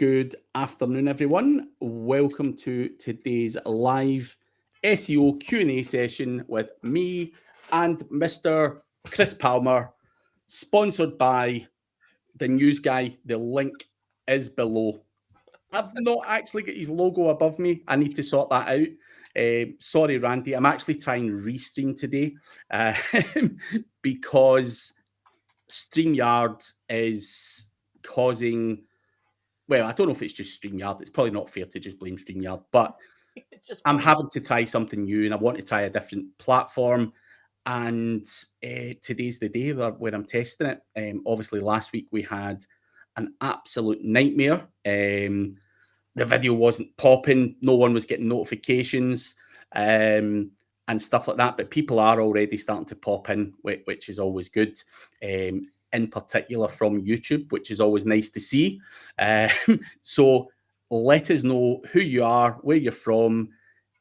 Good afternoon, everyone. Welcome to today's live SEO Q&A session with me and Mr. Chris Palmer, sponsored by the news guy. The link is below. I've not actually got his logo above me. I need to sort that out. Sorry, Randy. I'm actually trying Restream today because StreamYard is causing... Well, I don't know if it's just StreamYard. It's probably not fair to just blame StreamYard, but I'm having to try something new and I want to try a different platform. And today's the day where I'm testing it. Obviously, last week we had an absolute nightmare. The video wasn't popping. No one was getting notifications and stuff like that. But people are already starting to pop in, which is always good. In particular from YouTube, which is always nice to see. So let us know who you are, where you're from,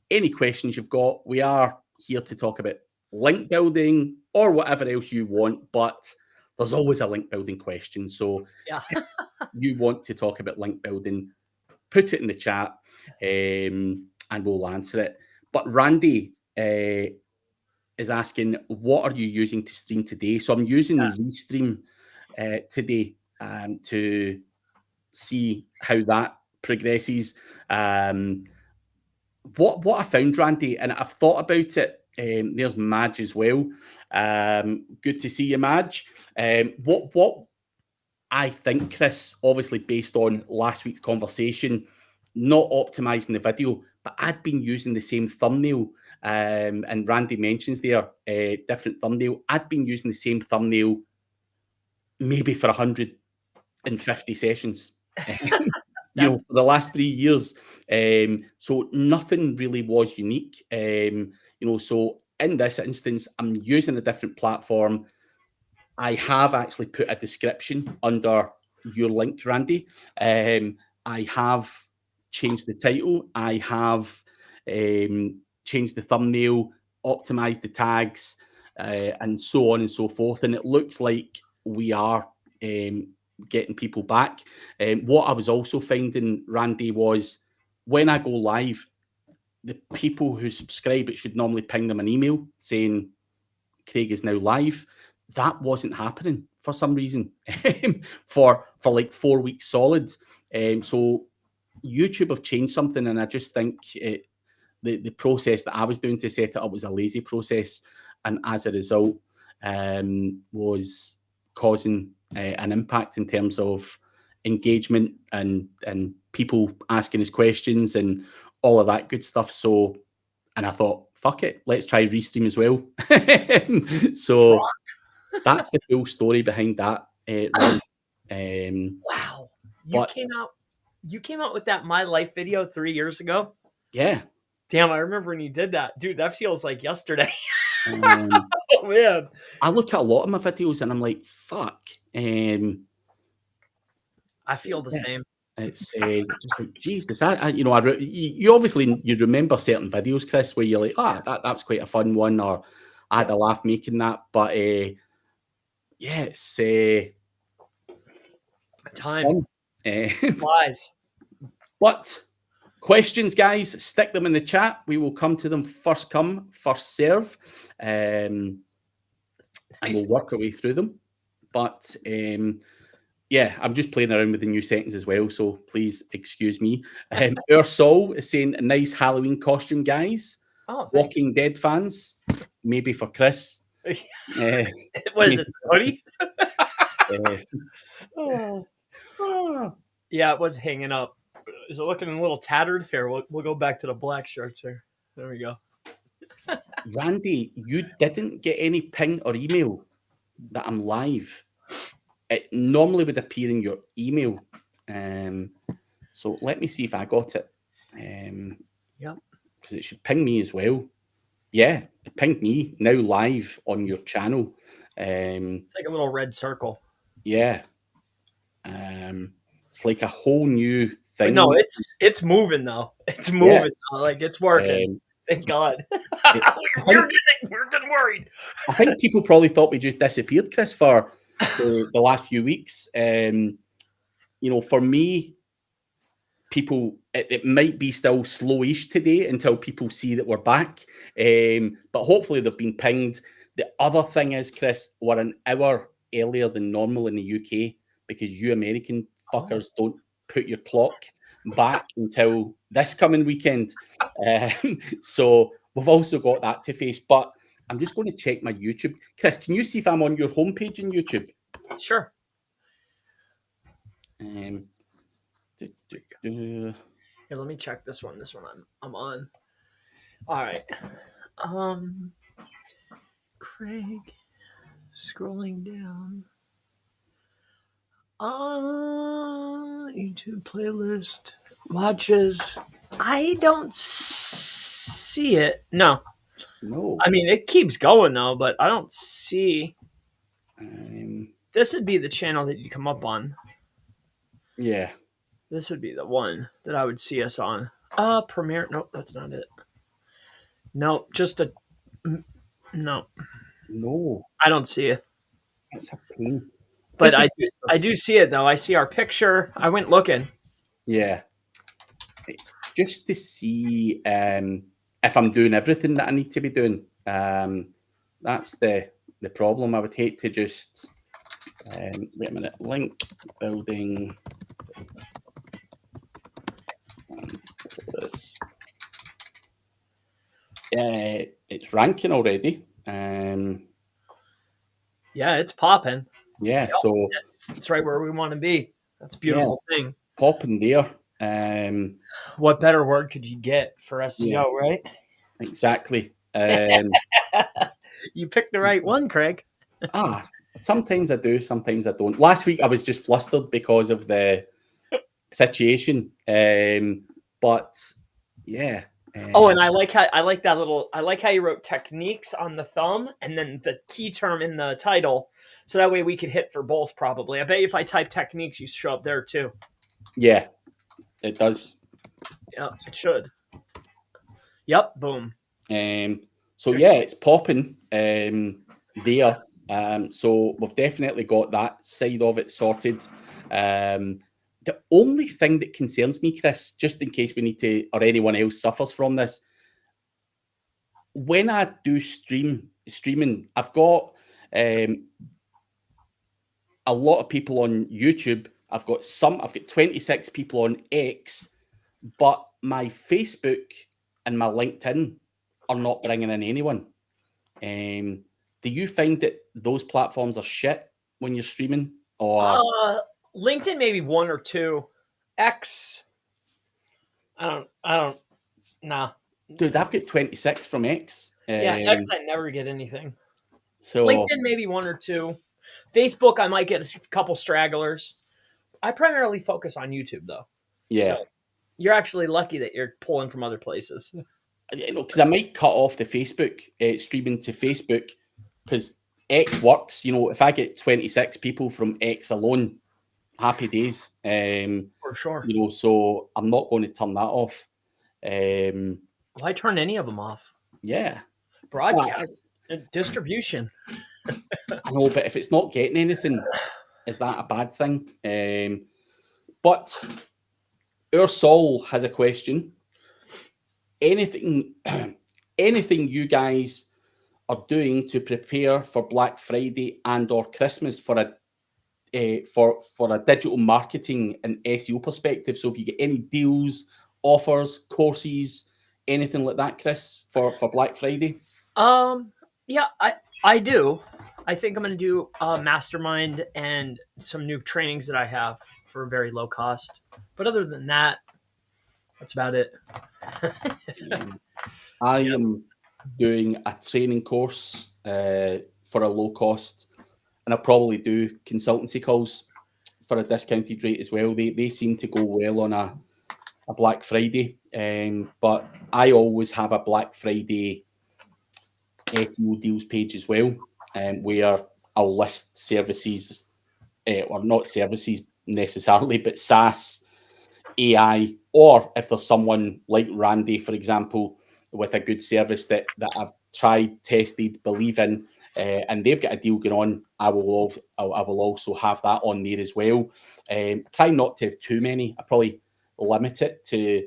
any questions you've got. We are here to talk about link building or whatever else you want, but there's always a link building question. So yeah. If you want to talk about link building, put it in the chat and we'll answer it. But Randy is asking, what are you using to stream today? So I'm using Restream today to see how that progresses. What I found, Randy, and I've thought about it. There's Madge as well. Good to see you, Madge. What I think, Chris, obviously based on last week's conversation, not optimizing the video, but I'd been using the same thumbnail. And Randy mentions there, different thumbnail. I'd been using the same thumbnail maybe for 150 sessions, for the last 3 years. So nothing really was unique. So in this instance, I'm using a different platform. I have actually put a description under your link, Randy. I have changed the title. I have changed the thumbnail, optimized the tags, and so on and so forth. And it looks like we are getting people back. What I was also finding, Randy, was when I go live, the people who subscribe, it should normally ping them an email saying Craig is now live. That wasn't happening for some reason for like 4 weeks solid. So YouTube have changed something, and I just think the process that I was doing to set it up was a lazy process, and as a result was causing an impact in terms of engagement and people asking us questions and all of that good stuff. So, and I thought, fuck it, let's try Restream as well. So that's the full story behind that. Wow, you came out with that My Life video 3 years ago. Yeah. Damn, I remember when you did that, dude. That feels like yesterday. Oh man, I look at a lot of my videos and I'm like, fuck. I feel the same. It's just like, Jesus. You obviously you remember certain videos, Chris, where you're like, that was quite a fun one, or I had a laugh making that. But it's time flies. But questions, guys, stick them in the chat. We will come to them first come, first serve, and we'll work our way through them. But I'm just playing around with the new settings as well, so please excuse me. Our Soul is saying, a nice Halloween costume, guys. Walking Dead fans, maybe for Chris. What is it, hoodie? Yeah, it was hanging up. Is it looking a little tattered? Here, we'll go back to the black shirts here. There we go. Randy, you didn't get any ping or email that I'm live. It normally would appear in your email. So let me see if I got it. Yeah. Because it should ping me as well. Yeah, it pinged me now live on your channel. It's like a little red circle. Yeah. It's like a whole new thing. But no, it's moving though. It's moving now. Like it's working. Thank God. We're getting worried. I think people probably thought we just disappeared, Chris, for the last few weeks. For me, people, it might be still slowish today until people see that we're back. But hopefully they've been pinged. The other thing is, Chris, we're an hour earlier than normal in the UK because you American fuckers don't put your clock back until this coming weekend. So we've also got that to face. But I'm just going to check my YouTube. Chris, can you see if I'm on your homepage in YouTube? Sure. Here, let me check this one. This one I'm on. All right. Craig, scrolling down. YouTube playlist watches. I don't see it. No. I mean, it keeps going though, but I don't see. This would be the channel that you come up on. Yeah. This would be the one that I would see us on. Premiere. Nope, that's not it. Nope, just a. No. No. I don't see it. That's a pain. But I do see it though. I see our picture. I went looking. Yeah. It's just to see if I'm doing everything that I need to be doing. That's the problem. I would hate to just wait a minute. Link building this. It's ranking already. Yeah, it's popping. Yeah, so it's right where we want to be. That's a beautiful thing. Popping there. What better word could you get for SEO, right? Exactly. You picked the right one, Craig. Sometimes I do, sometimes I don't. Last week I was just flustered because of the situation. But yeah. And I like how you wrote techniques on the thumb and then the key term in the title, so that way we could hit for both. Probably, I bet you if I type techniques, you show up there too. Yeah, it does. Yeah, it should. Yep, boom. So yeah, it's popping there. So we've definitely got that side of it sorted. The only thing that concerns me, Chris, just in case we need to, or anyone else suffers from this, when I do streaming, I've got a lot of people on YouTube. I've got 26 people on X, but my Facebook and my LinkedIn are not bringing in anyone. Do you find that those platforms are shit when you're streaming? Or LinkedIn maybe one or two. X, I don't. Nah. Dude, I've got 26 from X. Yeah, X I never get anything. So LinkedIn maybe one or two. Facebook I might get a couple stragglers. I primarily focus on YouTube though. Yeah. So you're actually lucky that you're pulling from other places. Because I might cut off the Facebook streaming to Facebook because X works. If I get 26 people from X alone, happy days. For sure. So I'm not going to turn that off. Why turn any of them off? Yeah. Broadcast, distribution. I know, but if it's not getting anything, is that a bad thing? But our Saul has a question. Anything you guys are doing to prepare for Black Friday and or Christmas for a digital marketing and SEO perspective? So if you get any deals, offers, courses, anything like that, Chris, for Black Friday? Yeah, I do. I think I'm going to do a mastermind and some new trainings that I have for a very low cost. But other than that, that's about it. I am doing a training course for a low cost, and I'll probably do consultancy calls for a discounted rate as well. They seem to go well on a Black Friday, but I always have a Black Friday SEO deals page as well, where I'll list services, or not services necessarily, but SaaS, AI, or if there's someone like Randy, for example, with a good service that I've tried, tested, believe in, and they've got a deal going on, I will also have that on there as well. Try not to have too many. I probably limit it to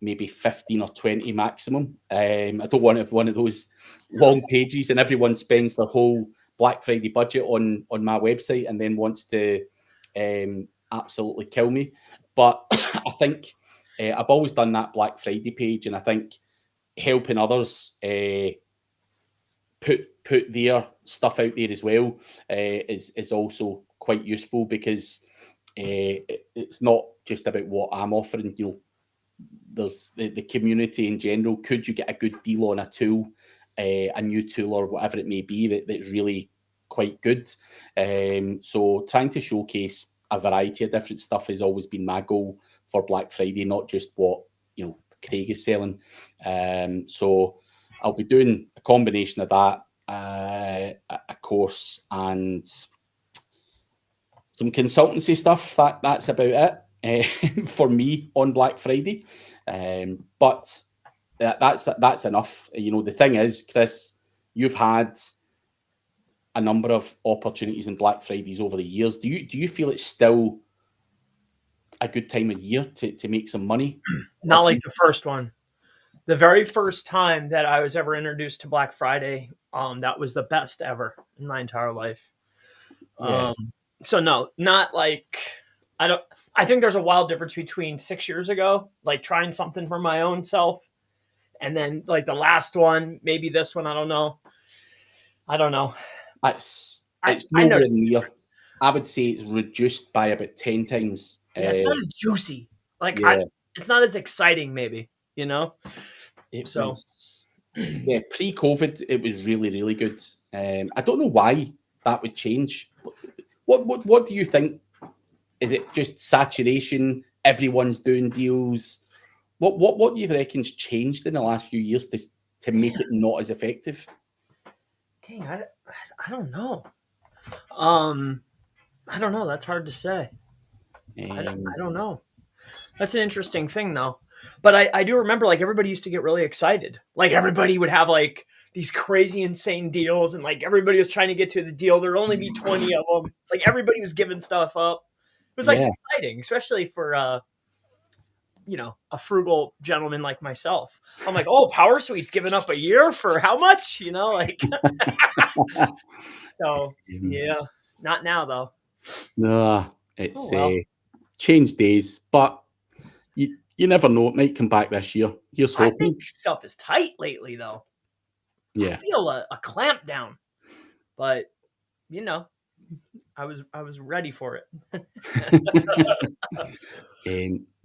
maybe 15 or 20 maximum. I don't want to have one of those long pages and everyone spends their whole Black Friday budget on my website and then wants to absolutely kill me. But I think I've always done that Black Friday page, and I think helping others put their stuff out there as well is also quite useful, because it's not just about what I'm offering. You know, there's the community in general. Could you get a good deal on a tool, a new tool or whatever it may be that's really quite good? So trying to showcase a variety of different stuff has always been my goal for Black Friday, not just what, you know, Craig is selling. So I'll be doing a combination of that, a course, and some consultancy stuff. That's about it for me on Black Friday. But that's enough. You know, the thing is, Chris, you've had a number of opportunities in Black Fridays over the years. Do you feel it's still a good time of year to make some money? Not like the first one. The very first time that I was ever introduced to Black Friday, that was the best ever in my entire life. Yeah. So no, not like, I think there's a wild difference between 6 years ago, like trying something for my own self, and then like the last one, maybe this one, I don't know. It's nowhere near. I would say it's reduced by about 10 times. Yeah, it's not as juicy. Like, yeah. It's not as exciting, maybe, you know? Yeah, pre-COVID, it was really, really good. I don't know why that would change. What do you think? Is it just saturation? Everyone's doing deals. What do you reckon's changed in the last few years to make it not as effective? Dang, I don't know. I don't know. That's hard to say. I don't know. That's an interesting thing, though. But I do remember, like, everybody used to get really excited. Like, everybody would have, like, these crazy, insane deals, and, like, everybody was trying to get to the deal. There'd only be 20 of them. Like, everybody was giving stuff up. It was, like, exciting, especially for, you know, a frugal gentleman like myself. I'm like, oh, Power Suite's giving up a year for how much? You know, like, so, yeah. Not now, though. No, it's changed days, but you never know. It might come back this year. Here's hoping. I think stuff is tight lately, though. Yeah, I feel a clamp down, but you know, I was ready for it.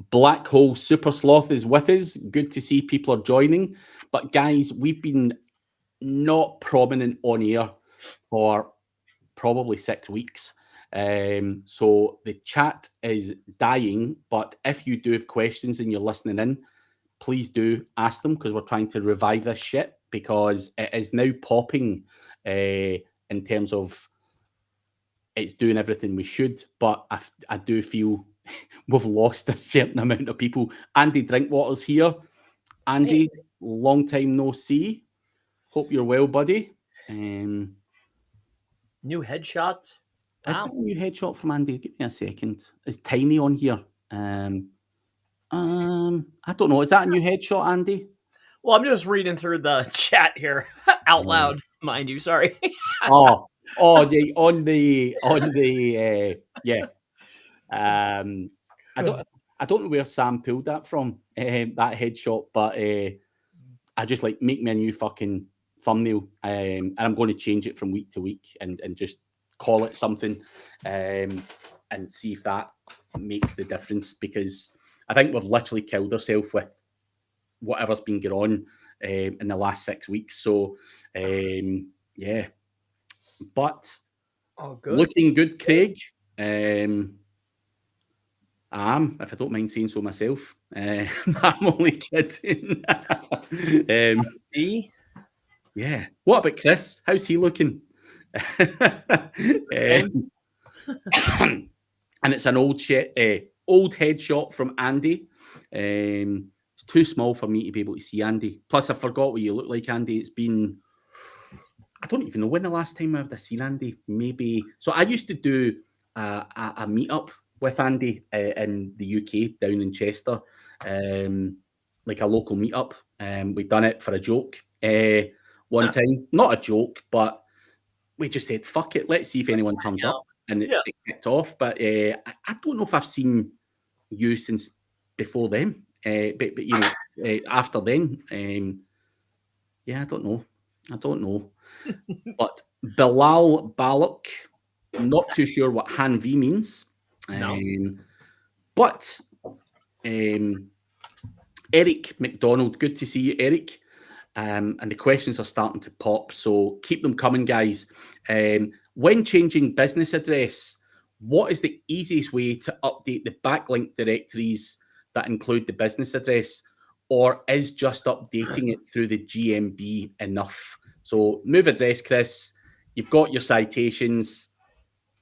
Black Hole Super Sloth is with us. Good to see people are joining. But guys, we've been not prominent on air for probably 6 weeks. So the chat is dying, but if you do have questions and you're listening in, please do ask them, because we're trying to revive this shit, because it is now popping in terms of it's doing everything we should, but I do feel we've lost a certain amount of people. Andy Drinkwater's here. Andy, long time no see. Hope you're well, buddy. New headshots. Wow. Is that a new headshot from Andy? Give me a second. It's tiny on here. I don't know. Is that a new headshot, Andy? Well, I'm just reading through the chat here out loud, mind you. Sorry. yeah, on the yeah. I don't know where Sam pulled that from, that headshot, but I just like, make me a new fucking thumbnail, and I'm going to change it from week to week and just call it something, and see if that makes the difference, because I think we've literally killed ourselves with whatever's been going on in the last 6 weeks. So yeah, but looking good, Craig. I am, if I don't mind saying so myself. I'm only kidding. Yeah. What about Chris? How's he looking? And it's an old headshot from Andy. It's too small for me to be able to see Andy. Plus, I forgot what you look like, Andy. It's been, I don't even know when the last time I would have seen Andy. Maybe. So I used to do a meetup with Andy in the UK down in Chester, like a local meetup. We'd done it for a joke one time. Not a joke, but we just said, fuck it, let's see if anyone turns up. And it kicked off. But I don't know if I've seen you since before then. But you know, after then, yeah, I don't know. But Bilal Balak, not too sure what Han-V means. No. But Eric McDonald, good to see you, Eric. And the questions are starting to pop, so keep them coming, guys. When changing business address, what is the easiest way to update the backlink directories that include the business address, or is just updating it through the GMB enough? So move address, Chris. You've got your citations.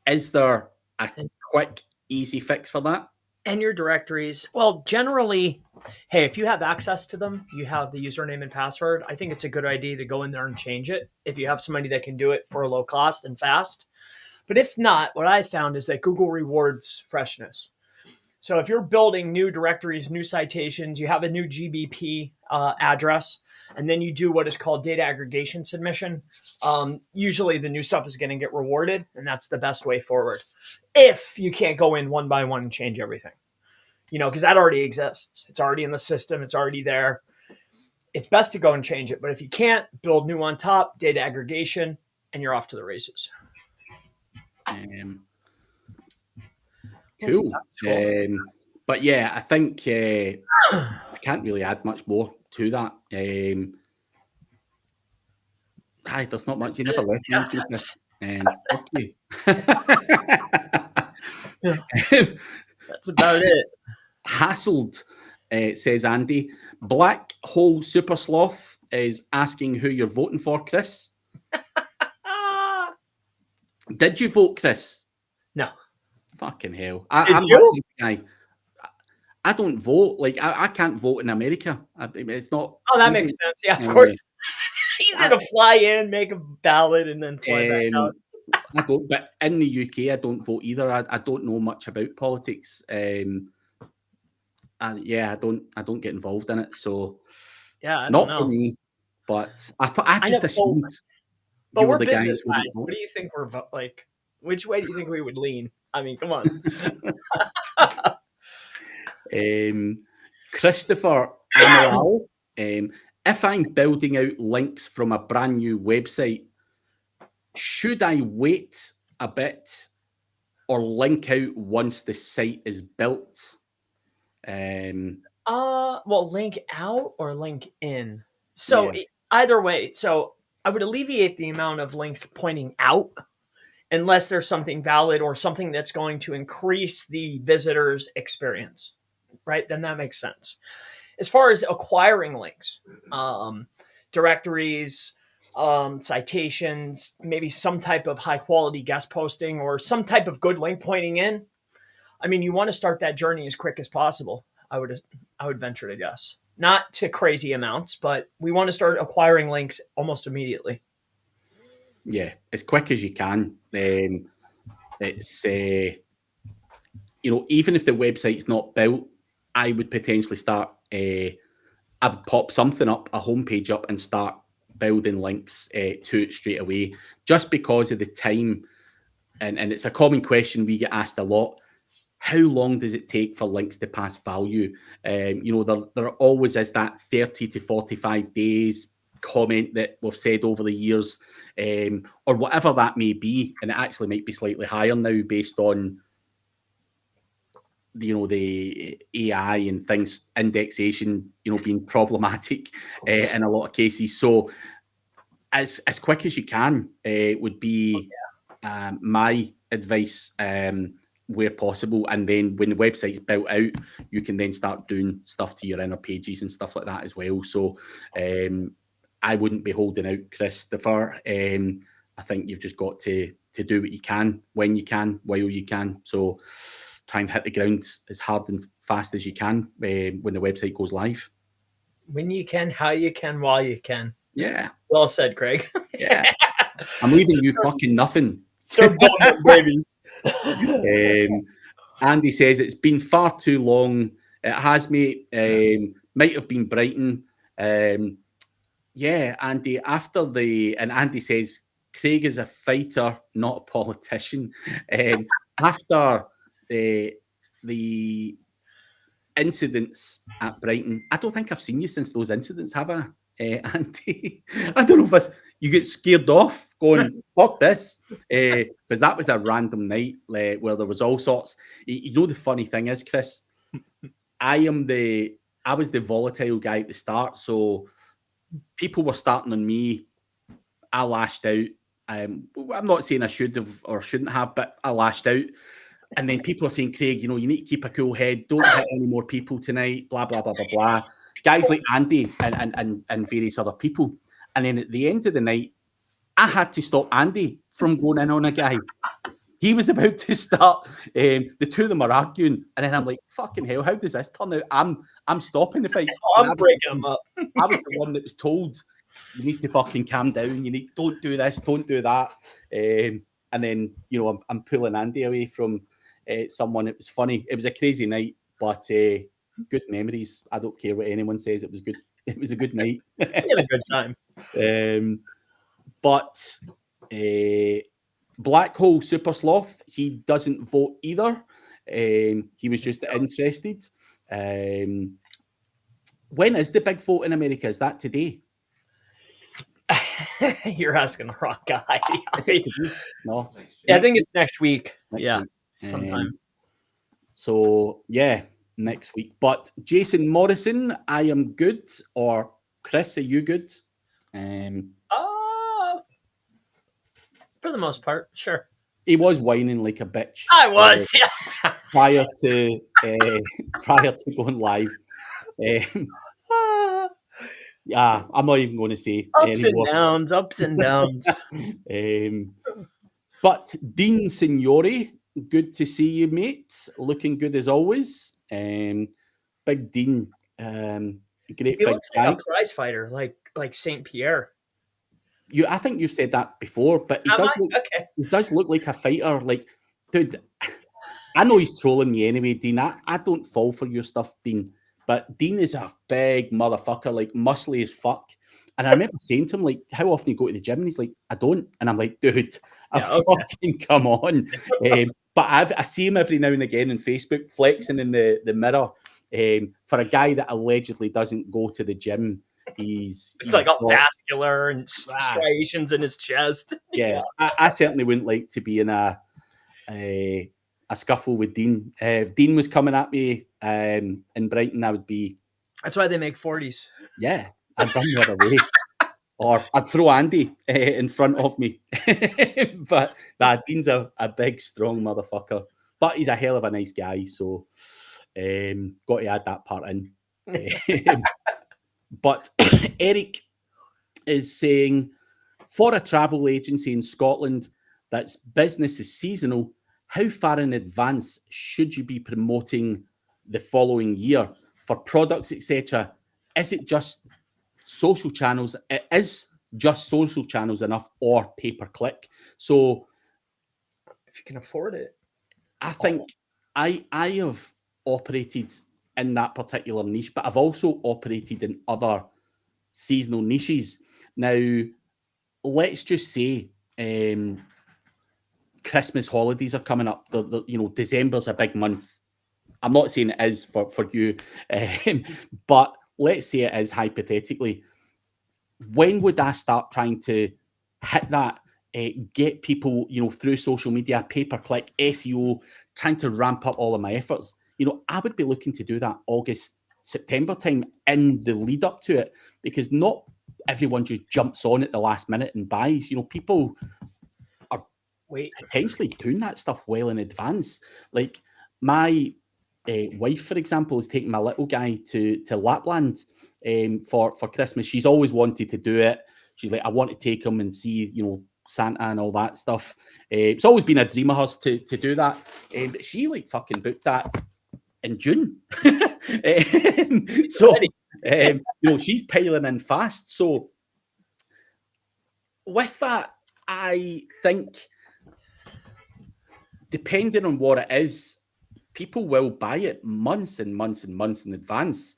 Is there a quick, easy fix for that? And your directories, well, generally, hey, if you have access to them, you have the username and password, I think it's a good idea to go in there and change it if you have somebody that can do it for a low cost and fast. But if not, what I found is that Google rewards freshness. So if you're building new directories, new citations, you have a new GBP address, and then you do what is called data aggregation submission, usually the new stuff is going to get rewarded, and that's the best way forward. If you can't go in one by one and change everything, you know, because that already exists. It's already in the system. It's already there. It's best to go and change it. But if you can't, build new on top, data aggregation, and you're off to the races. Cool. But yeah, I think I can't really add much more to that. There's not much. You never left me. Fuck you. That's about it. Hassled, says Andy. Black Hole Super Sloth is asking who you're voting for, Chris. Did you vote, Chris? No. Fucking hell. I'm that guy. I don't vote. Like, I can't vote in America. It's not. Oh, that makes sense. Yeah, of course. He's going to fly in, make a ballot, and then fly back out. I don't, but in the UK, I don't vote either. I don't know much about politics. And yeah, I don't get involved in it. So, yeah, not for me. But I just assumed. But we're business guys. What do you think we're like? Which way do you think we would lean? I mean, come on. Christopher Amaral, if I'm building out links from a brand new website, should I wait a bit or link out once the site is built? Well, link out or link in. So either way, so I would alleviate the amount of links pointing out unless there's something valid or something that's going to increase the visitor's experience, right? Then that makes sense. As far as acquiring links, directories, citations, maybe some type of high quality guest posting or some type of good link pointing in. I mean, you want to start that journey as quick as possible. I would venture to guess. Not to crazy amounts, but we want to start acquiring links almost immediately. Yeah, as quick as you can. It's even if the website's not built, I would potentially start. I would pop something up, a homepage up, and start building links to it straight away, just because of the time. And it's a common question we get asked a lot. How long does it take for links to pass value? There always is that 30 to 45 days comment that we've said over the years, or whatever that may be. And it actually might be slightly higher now based on the AI and things, indexation, being problematic in a lot of cases. So as quick as you can would be my advice, where possible. And then when the website's built out, you can then start doing stuff to your inner pages and stuff like that as well. So I wouldn't be holding out, Christopher. I think you've just got to do what you can, when you can, while you can. So try and hit the ground as hard and fast as you can when the website goes live. When you can, how you can, while you can. Yeah. Well said, Craig. Yeah. I'm leaving you fucking nothing. Start building babies. Andy says it's been far too long. It has, mate. Might have been Brighton. Yeah, Andy. And Andy says Craig is a fighter, not a politician. After the incidents at Brighton, I don't think I've seen you since those incidents, have I, Andy? I don't know if you get scared off going, fuck this, because that was a random night where there was all sorts. You know, the funny thing is, Chris, I was the volatile guy at the start, so people were starting on me. I lashed out. I'm not saying I should have or shouldn't have, but I lashed out. And then people are saying, Craig, you need to keep a cool head. Don't hit any more people tonight. Blah blah blah blah blah. Guys like Andy and various other people. And then at the end of the night, I had to stop Andy from going in on a guy. He was about to start. The two of them are arguing, and then I'm like, "Fucking hell! How does this turn out?" I'm stopping the fight. I'm breaking them up. I was the one that was told, "You need to fucking calm down. Don't do this, don't do that." And then I'm pulling Andy away from someone. It was funny. It was a crazy night, but good memories. I don't care what anyone says. It was good. It was a good night. We had a good time. But Black Hole Super Sloth, he doesn't vote either. He was just interested. When is the big vote in America? Is that today? You're asking the wrong guy. No. Yeah, I think it's next week. Next yeah, week. sometime. So, yeah, next week. But Jason Morrison, I am good. Or Chris, are you good? For the most part, sure. He was whining like a bitch. I was, yeah. Prior to going live. Yeah, I'm not even going to say ups anymore. Ups and downs. But Dean Signori, good to see you, mate. Looking good as always. Big Dean, great he big looks guy. like a prize fighter, like Saint Pierre. I think you've said that before, but he does look like a fighter. Like, dude, I know he's trolling me anyway, Dean. I don't fall for your stuff, Dean. But Dean is a big motherfucker, like muscly as fuck. And I remember saying to him, like, how often you go to the gym? And he's like, I don't. And I'm like, dude, fucking come on. But I see him every now and again on Facebook flexing in the mirror. For a guy that allegedly doesn't go to the gym, he's like all vascular and striations in his chest. Yeah, I certainly wouldn't like to be in a scuffle with Dean. If Dean was coming at me in Brighton, I would be. That's why they make 40s. Yeah, I'd run the other way. Or I'd throw Andy in front of me. But Dean's a big, strong motherfucker. But he's a hell of a nice guy, so got to add that part in. But Eric is saying, for a travel agency in Scotland that's business is seasonal, how far in advance should you be promoting the following year for products, etc.? Is it just social channels? It is just social channels enough, or pay-per-click? So, if you can afford it, I think I have operated in that particular niche, but I've also operated in other seasonal niches. Now, let's just say Christmas holidays are coming up. December's a big month. I'm not saying it is for you, but let's say it is hypothetically. When would I start trying to hit that, get people, through social media, pay-per-click, SEO, trying to ramp up all of my efforts? I would be looking to do that August, September time in the lead up to it, because not everyone just jumps on at the last minute and buys. People are potentially doing that stuff well in advance. Like my wife, for example, is taking my little guy to Lapland for Christmas. She's always wanted to do it. She's like, I want to take him and see, Santa and all that stuff. It's always been a dream of hers to do that. But she fucking booked that in June. So she's piling in fast. So with that, I think depending on what it is, people will buy it months and months and months in advance,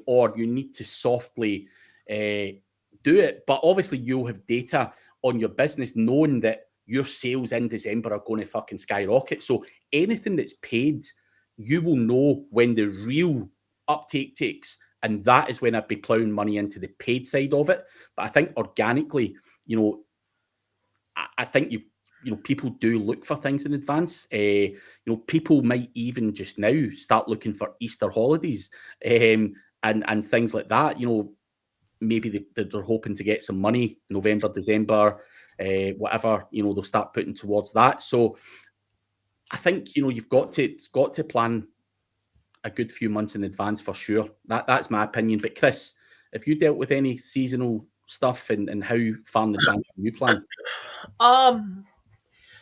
or you need to softly do it. But obviously, you'll have data on your business knowing that your sales in December are going to fucking skyrocket. So anything that's paid, you will know when the real uptake takes. And that is when I'd be plowing money into the paid side of it. But I think organically, I think people do look for things in advance. People might even just now start looking for Easter holidays, and things like that. Maybe they're hoping to get some money November, December, whatever. They'll start putting towards that. So I think you've got to plan a good few months in advance for sure. That's my opinion. But Chris, if you dealt with any seasonal stuff and how far in advance you plan?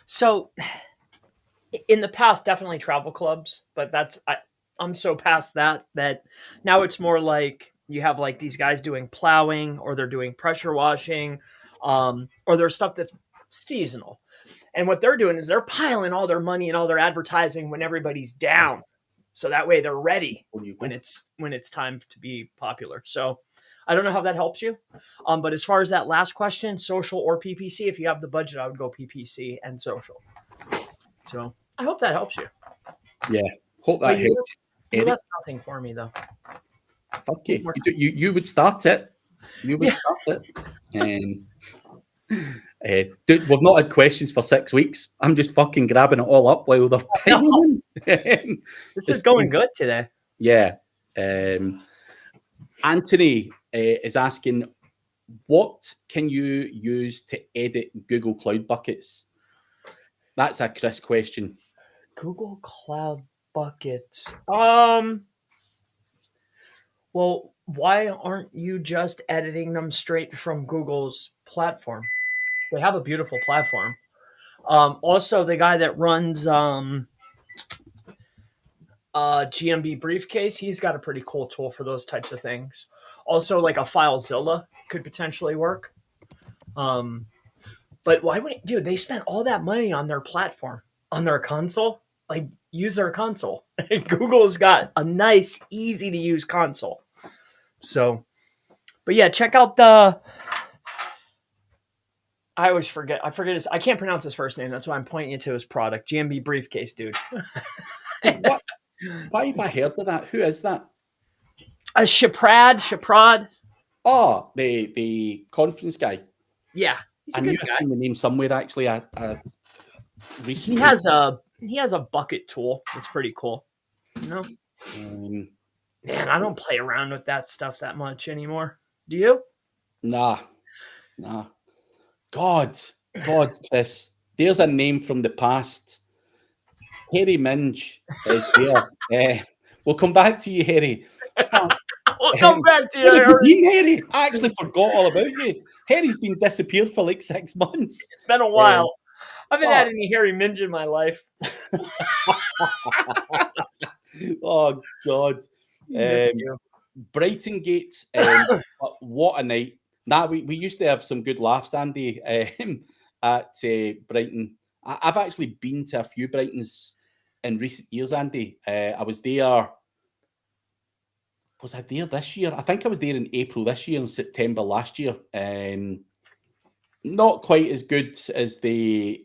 So in the past, definitely travel clubs, but I'm so past that now it's more like you have like these guys doing plowing, or they're doing pressure washing, or there's stuff that's seasonal. And what they're doing is they're piling all their money and all their advertising when everybody's down. So that way they're ready when it's time to be popular. So I don't know how that helps you. But as far as that last question, social or PPC, if you have the budget, I would go PPC and social. So I hope that helps you. Yeah, hope that helps. You left nothing for me though. Fuck you. You would start it. You would start it. Dude, we've not had questions for 6 weeks. I'm just fucking grabbing it all up while they're piling in. This is going good today. Yeah. Anthony is asking, what can you use to edit Google Cloud buckets? That's a Chris question. Google Cloud buckets. Well, why aren't you just editing them straight from Google's platform? They have a beautiful platform. Also, the guy that runs GMB Briefcase, he's got a pretty cool tool for those types of things. Also, like a FileZilla could potentially work. But why wouldn't, dude, they spent all that money on their platform, on their console. Like, use their console. Google's got a nice, easy to use console. So, but yeah, check out I always forget. I can't pronounce his first name. That's why I'm pointing you to his product. GMB Briefcase, dude. What? Why have I heard of that? Who is that? Shaprad. Oh, the conference guy. Yeah. I knew I'd seen the name somewhere actually. Recently. He has a bucket tool. It's pretty cool. Man, I don't play around with that stuff that much anymore. Do you? Nah. God, Chris. There's a name from the past. Harry Minge is there. We'll come back to you, Harry. We'll come back to you, Where have you been, Harry? I actually forgot all about you. Harry's been disappeared for like 6 months. It's been a while. I haven't had any Harry Minge in my life. Oh, God. Brighton Gate. What a night. We used to have some good laughs, Andy, at Brighton. I've actually been to a few Brightons in recent years, Andy. I was there. Was I there this year? I think I was there in April this year and September last year. Not quite as good as the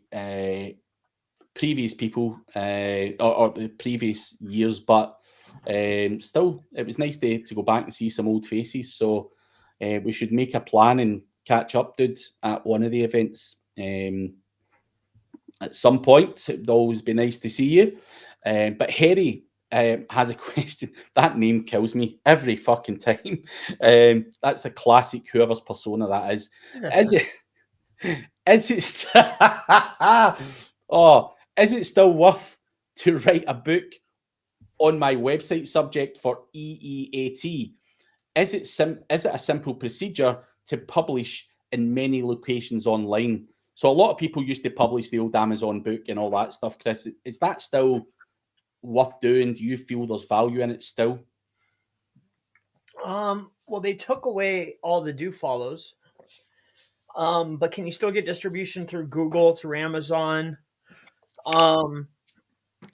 previous people or the previous years, but still, it was nice to go back and see some old faces. So we should make a plan and catch up, dude, at one of the events at some point. It would always be nice to see you. But Harry has a question. That name kills me every fucking time. That's a classic, whoever's persona that is. Is it still worth to write a book on my website subject for EEAT? Is it a simple procedure to publish in many locations online? So a lot of people used to publish the old Amazon book and all that stuff, Chris. Is that still worth doing? Do you feel there's value in it still? Well, they took away all the do follows. But can you still get distribution through Google, through Amazon?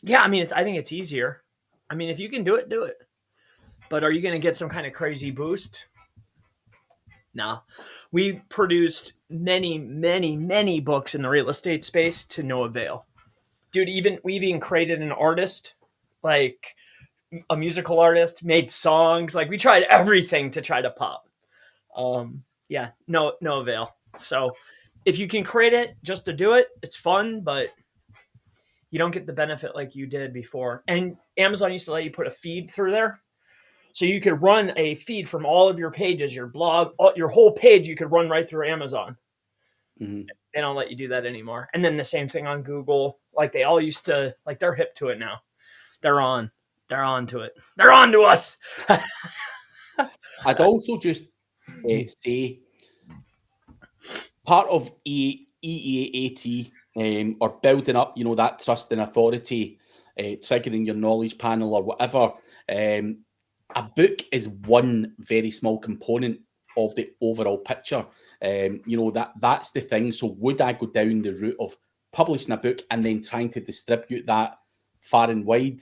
Yeah, I mean, I think it's easier. I mean, if you can do it, do it. But are you going to get some kind of crazy boost? No. We produced many, many, many books in the real estate space to no avail. Dude, we've even created an artist, like a musical artist, made songs. Like we tried everything to try to pop. Yeah, no avail. So if you can create it just to do it, it's fun, but you don't get the benefit like you did before. And Amazon used to let you put a feed through there. So you could run a feed from all of your pages, your blog, your whole page, you could run right through Amazon. Mm-hmm. They don't let you do that anymore. And then the same thing on Google. Like they all used to, like they're hip to it now. They're on to it. They're on to us. I'd also just say part of EEAT or building up, that trust and authority, triggering your knowledge panel or whatever. A book is one very small component of the overall picture. That's the thing. So would I go down the route of publishing a book and then trying to distribute that far and wide?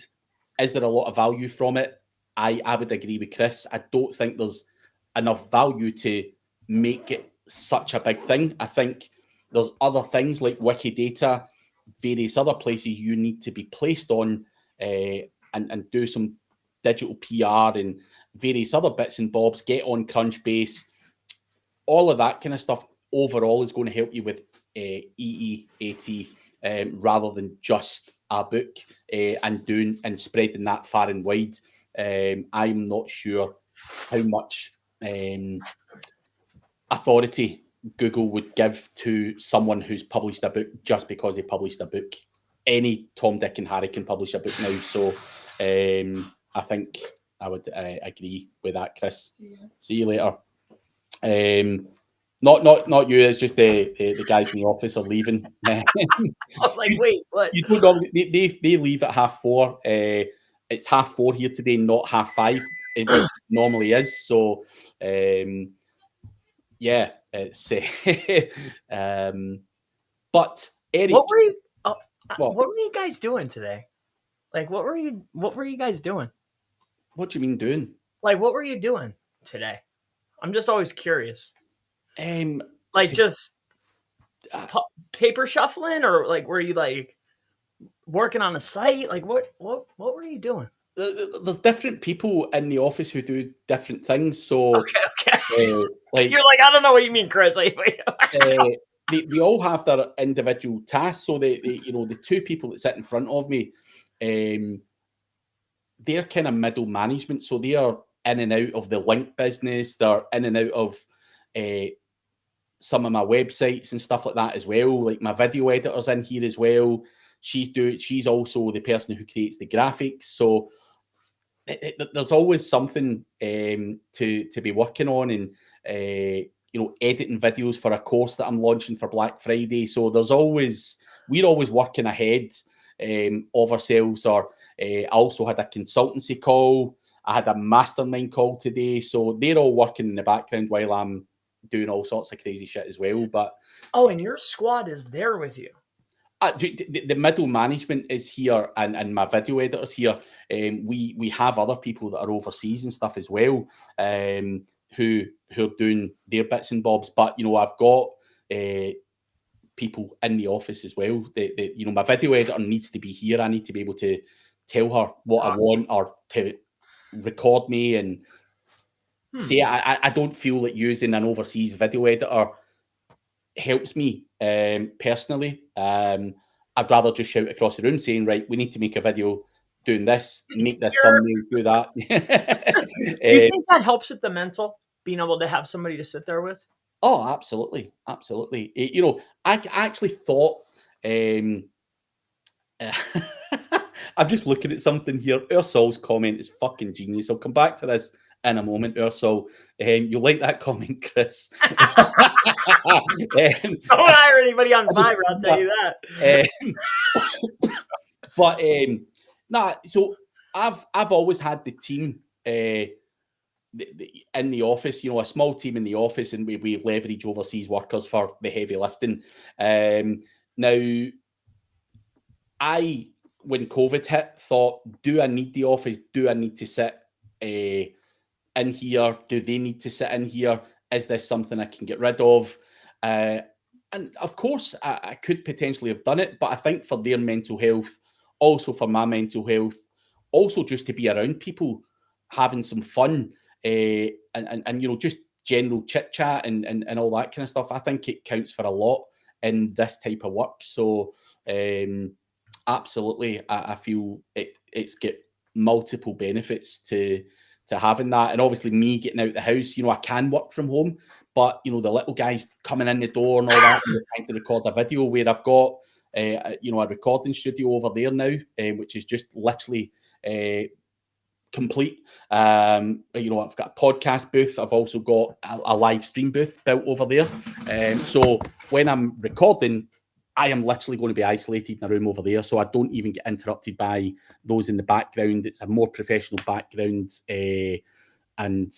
Is there a lot of value from it? I would agree with Chris. I don't think there's enough value to make it such a big thing. I think there's other things like Wikidata, various other places you need to be placed on and do some digital PR and various other bits and bobs, get on Crunchbase, all of that kind of stuff overall is going to help you with EEAT rather than just a book and spreading that far and wide. I'm not sure how much authority Google would give to someone who's published a book just because they published a book. Any Tom, Dick, and Harry can publish a book now. So I think I would agree with that, Chris. Yeah. See you later. Not you. It's just the guys in the office are leaving. I'm like, wait, what? You don't know, they leave at 4:30. It's 4:30 here today, not 5:30, which it normally is. So, yeah, it's. But Eric, what were you guys doing today? Like, what were you guys doing? What do you mean doing? Like, what were you doing today? I'm just always curious. Just paper shuffling, or like were you like working on a site? Like what were you doing? There's different people in the office who do different things. So okay. Like you're like, I don't know what you mean, Chris. They all have their individual tasks. So the two people that sit in front of me, they're kind of middle management. So they are in and out of the link business. They're in and out of some of my websites and stuff like that as well. Like my video editor's in here as well. She's also the person who creates the graphics. So there's always something to be working on, and editing videos for a course that I'm launching for Black Friday. So we're always working ahead of ourselves. Or I also had a consultancy call. I had a mastermind call today. So they're all working in the background while I'm doing all sorts of crazy shit as well. But and your squad is there with you. The middle management is here, and my video editor's here. We have other people that are overseas and stuff as well, who are doing their bits and bobs. But I've got people in the office as well. My video editor needs to be here. I need to be able to tell her what I want, or to record me and say. I don't feel like using an overseas video editor helps me personally. I'd rather just shout across the room saying, right, we need to make a video doing this, make this thumbnail, do that. Do you think that helps with the mental, being able to have somebody to sit there with? Oh, absolutely. I actually thought, I'm just looking at something here. Ursul's comment is fucking genius. I'll come back to this in a moment, Ursul. You'll like that comment, Chris. Don't hire anybody on Fiverr, I'll tell you that. So I've always had the team in the office, a small team in the office, and we leverage overseas workers for the heavy lifting. Now, I when COVID hit, thought, do I need the office? Do I need to sit in here? Do they need to sit in here? Is this something I can get rid of? And of course, I could potentially have done it, but I think for their mental health, also for my mental health, also just to be around people, having some fun, and you know, just general chit chat and all that kind of stuff. I think it counts for a lot in this type of work. So absolutely, I feel it's got multiple benefits to having that. And obviously me getting out the house, you know, I can work from home, but you know, the little guys coming in the door and all that, trying to record a video, where I've got you know, a recording studio over there now, which is just literally complete. You know, I've got a podcast booth. I've also got a live stream booth built over there. So when I'm recording, I am literally going to be isolated in a room over there, so I don't even get interrupted by those in the background. It's a more professional background and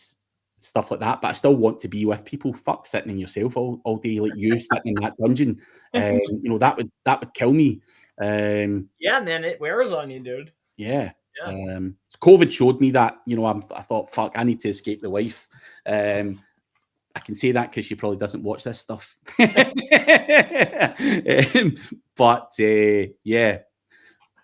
stuff like that. But I still want to be with people. Fuck sitting in yourself all day, like you sitting in that dungeon. You know, that would kill me. Yeah, man, it wears on you, dude. Yeah. COVID showed me that. You know, I thought, fuck, I need to escape the wife. I can say that because she probably doesn't watch this stuff. But yeah.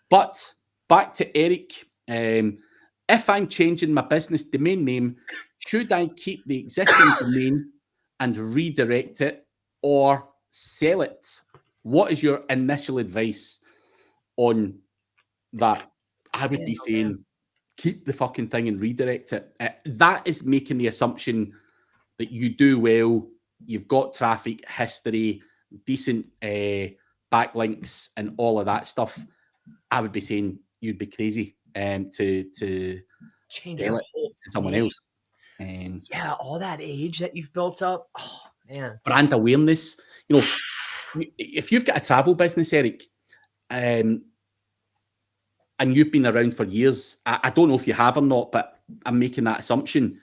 But back to Eric. If I'm changing my business domain name, should I keep the existing domain and redirect it, or sell it? What is your initial advice on that? I would be saying, keep the fucking thing and redirect it. That is making the assumption that you do well, you've got traffic, history, decent backlinks, and all of that stuff. I would be saying you'd be crazy to change sell your it whole to someone else. Yeah, all that age that you've built up. Oh man, brand awareness. You know, if you've got a travel business, Eric, and you've been around for years, I don't know if you have or not, but I'm making that assumption.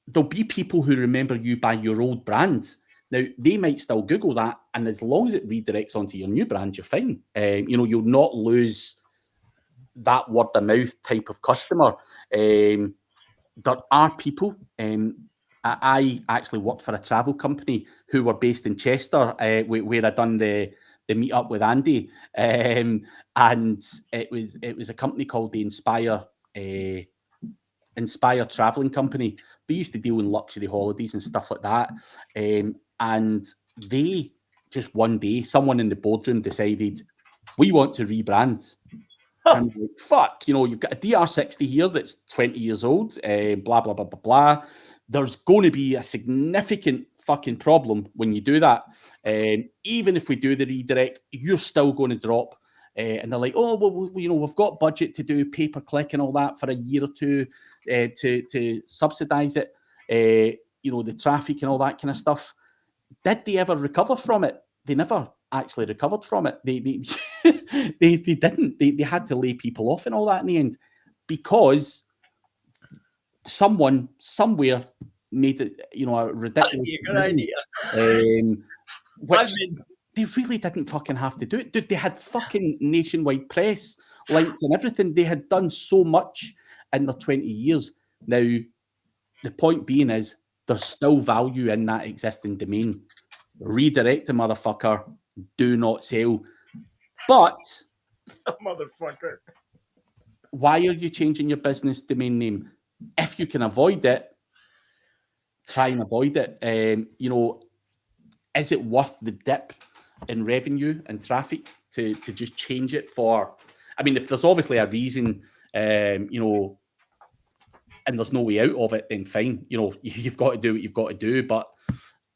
There'll be people who remember you by your old brand. Now, they might still Google that, and as long as it redirects onto your new brand, you're fine. You know, you'll not lose that word of mouth type of customer. There are people. I actually worked for a travel company who were based in Chester, where I done the meet up with Andy, and it was a company called the Inspire Traveling Company. They used to deal in luxury holidays and stuff like that. And they just one day, someone in the boardroom decided, we want to rebrand. And I'm like, fuck, you know, you've got a DR60 here that's 20 years old, blah, blah, blah, blah, blah. There's going to be a significant fucking problem when you do that. Even if we do the redirect, you're still going to drop. And they're like, oh, well, you know, we've got budget to do pay-per-click and all that for a year or two to subsidize it, you know, the traffic and all that kind of stuff. Did they ever recover from it? They never actually recovered from it. They didn't. They had to lay people off and all that in the end, because someone somewhere made it, you know, a ridiculous decision, which they really didn't fucking have to do it. Dude, they had fucking nationwide press, lights and everything. They had done so much in their 20 years. Now, the point being is, there's still value in that existing domain. Redirect the motherfucker. Do not sell. But motherfucker, why are you changing your business domain name? If you can avoid it, try and avoid it. You know, is it worth the dip in revenue and traffic to just change it for? I mean, if there's obviously a reason, you know, and there's no way out of it, then fine. You know, you've got to do what you've got to do. But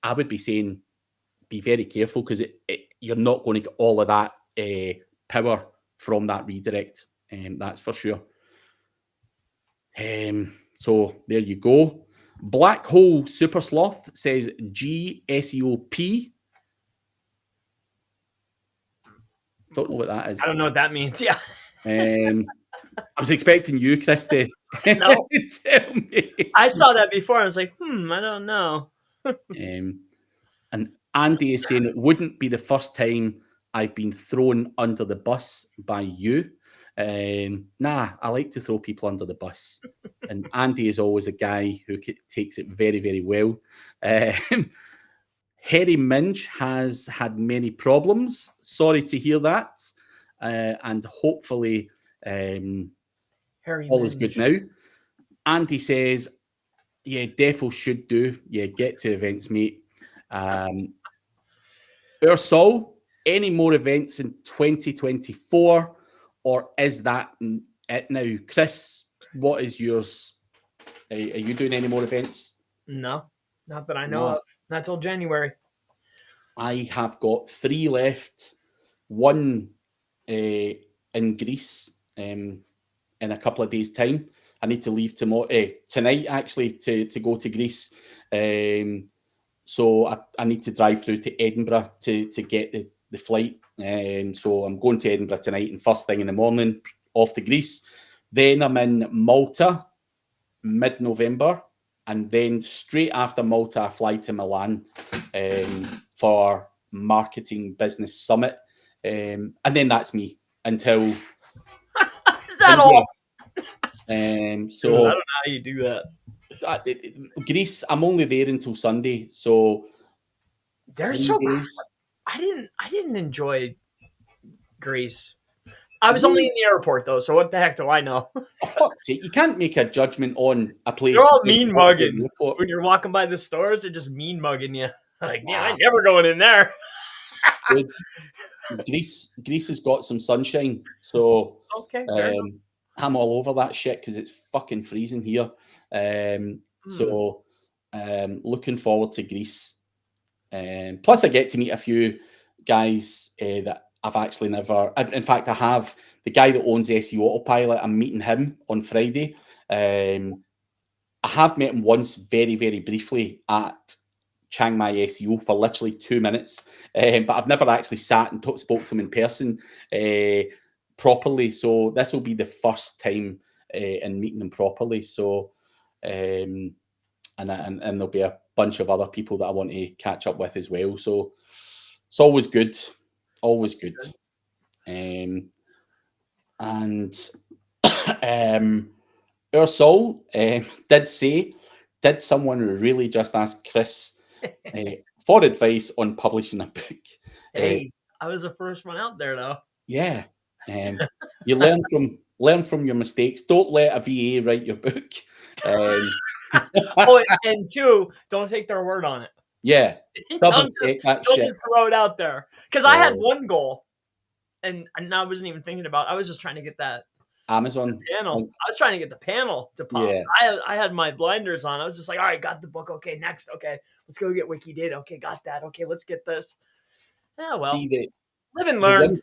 I would be saying, be very careful, because you're not going to get all of that power from that redirect. That's for sure. So there you go. Black Hole Super Sloth says GSEOP. Don't know what that is. I don't know what that means. Yeah. I was expecting you, Chris, to no. tell me. I saw that before. I was like, I don't know. And Andy is saying it wouldn't be the first time I've been thrown under the bus by you. Nah, I like to throw people under the bus. And Andy is always a guy who takes it very, very well. Harry Minge has had many problems. Sorry to hear that. And hopefully all is good now. Andy says, yeah, defo should do. Yeah, get to events, mate. Ursol, any more events in 2024? Or is that it now? Chris, what is yours? Are you doing any more events? No, not that I know of. Not till January. I have got 3 left. One in Greece in a couple of days' time. I need to leave tonight, actually, to go to Greece. So I need to drive through to Edinburgh to get the flight. So I'm going to Edinburgh tonight, and first thing in the morning, off to Greece. Then I'm in Malta, mid-November. And then straight after Malta, I fly to Milan for Marketing Business Summit. And then that's me until... Is that all? So Dude, I don't know how you do that. Greece, I'm only there until Sunday, so they're so days. I didn't enjoy Greece. I was only in the airport though, so what the heck do I know? Oh, fuck's sake, you can't make a judgment on a place. They're all mean mugging when you're walking by the stores. They're just mean mugging you. Like, yeah, I'm never going in there. Greece has got some sunshine, so okay. I'm all over that shit because it's fucking freezing here. So looking forward to Greece. Plus, I get to meet a few guys that I've actually never... In fact, I have the guy that owns SEO Autopilot. I'm meeting him on Friday. I have met him once very, very briefly at Chiang Mai SEO for literally 2 minutes. But I've never actually sat and spoke to him in person properly. So this will be the first time in meeting him properly. So, and there'll be a bunch of other people that I want to catch up with as well. So it's always good. Always good. And Ursol did someone really just ask Chris for advice on publishing a book? Hey, I was the first one out there though. Yeah. You learn from your mistakes. Don't let a VA write your book. And 2, don't take their word on it. Yeah. Don't just throw it out there. Because I had one goal, and I wasn't even thinking about it. I was just trying to get that Amazon panel. I was trying to get the panel to pop. Yeah. I had my blinders on. I was just like, all right, got the book. Okay, next. Okay, let's go get Wikidata. Okay, got that. Okay, let's get this. Yeah, well, live and learn.